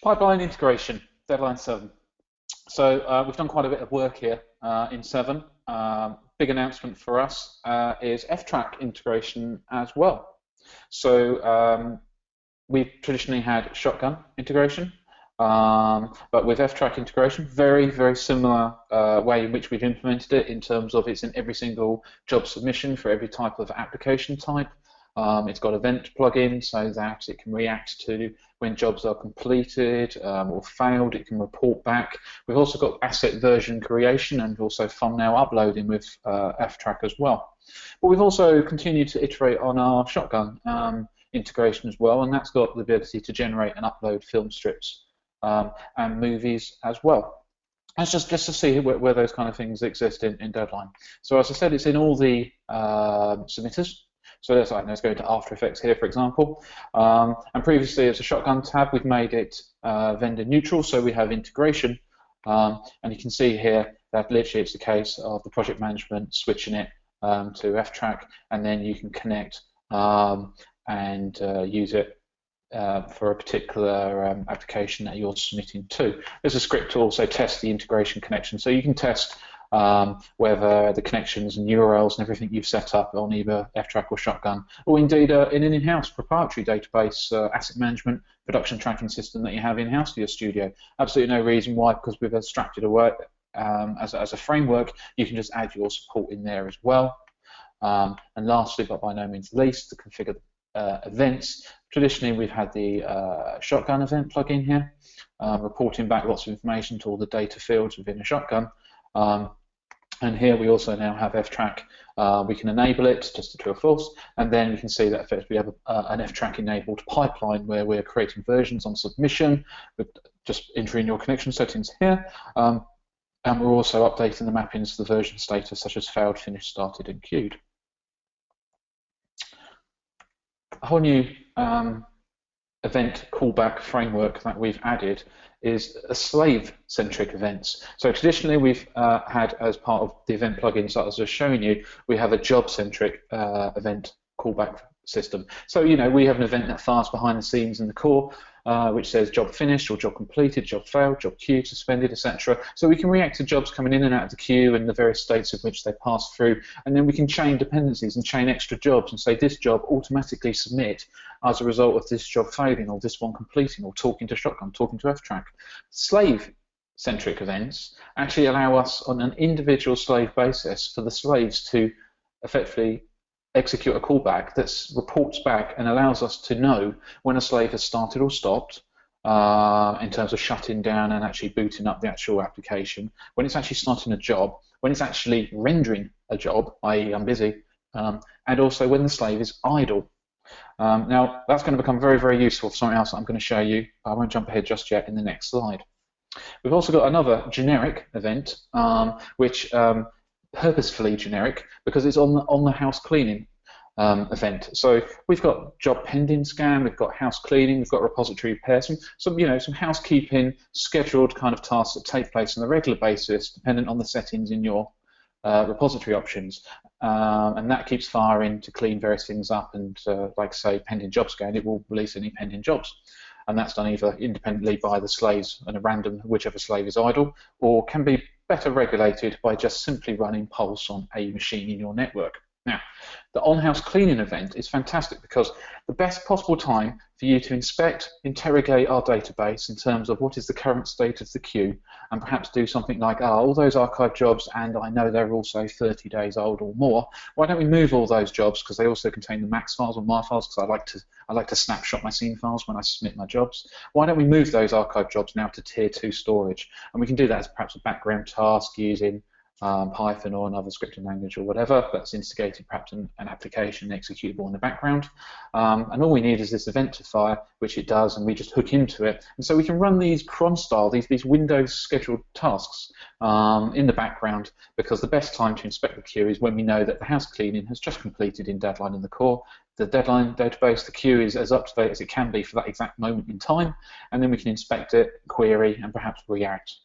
Pipeline integration, deadline 7. So we've done quite a bit of work here in 7. Big announcement for us is F-Track integration as well. So we've traditionally had shotgun integration, but with F-Track integration, very, very similar way in which we've implemented it in terms of it's in every single job submission for every type of application type. It's got event plugin so that it can react to when jobs are completed or failed. It can report back. We've also got asset version creation and also thumbnail uploading with F-Track as well. But we've also continued to iterate on our shotgun integration as well, and that's got the ability to generate and upload film strips and movies as well. That's just to see where those kind of things exist in Deadline. So as I said, it's in all the submitters. So let's go to After Effects here, for example. And previously, as a shotgun tab, we've made it vendor neutral, so we have integration. And you can see here that literally it's the case of the project management switching it to F-Track, and then you can connect and use it for a particular application that you're submitting to. There's a script to also test the integration connection, so you can test whether the connections and URLs and everything you've set up on either F-Track or Shotgun, or indeed in an in-house proprietary database asset management production tracking system that you have in-house for your studio. Absolutely no reason why, because we've abstracted away as a framework, you can just add your support in there as well. And lastly, but by no means least, to configure events. Traditionally, we've had the Shotgun event plugin here, reporting back lots of information to all the data fields within a Shotgun. And here we also now have F-Track. We can enable it just to true or false, and then we can see that effectively we have an F-Track enabled pipeline where we're creating versions on submission, with just entering your connection settings here, and we're also updating the mappings to the version status such as failed, finished, started, and queued. A whole new event callback framework that we've added is a slave-centric events. So traditionally we've had, as part of the event plugins that I was just showing you, we have a job-centric event callback system. So we have an event that fires behind the scenes in the core, which says job finished or job completed, job failed, job queued, suspended, etc. So we can react to jobs coming in and out of the queue and the various states of which they pass through, and then we can chain dependencies and chain extra jobs and say this job automatically submit as a result of this job failing or this one completing, or talking to Shotgun, talking to F-Track. Slave-centric events actually allow us on an individual slave basis for the slaves to effectively execute a callback that reports back and allows us to know when a slave has started or stopped in terms of shutting down and actually booting up the actual application, when it's actually starting a job, when it's actually rendering a job, i.e. I'm busy, and also when the slave is idle. Now that's going to become very, very useful for something else that I'm going to show you. I won't jump ahead just yet in the next slide. We've also got another generic event, which purposefully generic because it's on the house cleaning event. So we've got job pending scan, we've got house cleaning, we've got repository repair, some housekeeping scheduled kind of tasks that take place on a regular basis, dependent on the settings in your repository options, and that keeps firing to clean various things up. And like say, pending job scan, it will release any pending jobs. And that's done either independently by the slaves and a random, whichever slave is idle, or can be better regulated by just simply running Pulse on a machine in your network. Now, the on-house cleaning event is fantastic because the best possible time for you to inspect, interrogate our database in terms of what is the current state of the queue, and perhaps do something like, all those archived jobs, and I know they're also 30 days old or more. Why don't we move all those jobs, because they also contain the max files or MAR files, because I like to snapshot my scene files when I submit my jobs. Why don't we move those archived jobs now to Tier 2 storage? And we can do that as perhaps a background task using Python or another scripting language or whatever that's instigating perhaps an application executable in the background, and all we need is this event to fire, which it does, and we just hook into it, and so we can run these cron style, these Windows scheduled tasks in the background, because the best time to inspect the queue is when we know that the house cleaning has just completed in Deadline in the core. The Deadline database, the queue is as up to date as it can be for that exact moment in time, and then we can inspect it, query, and perhaps react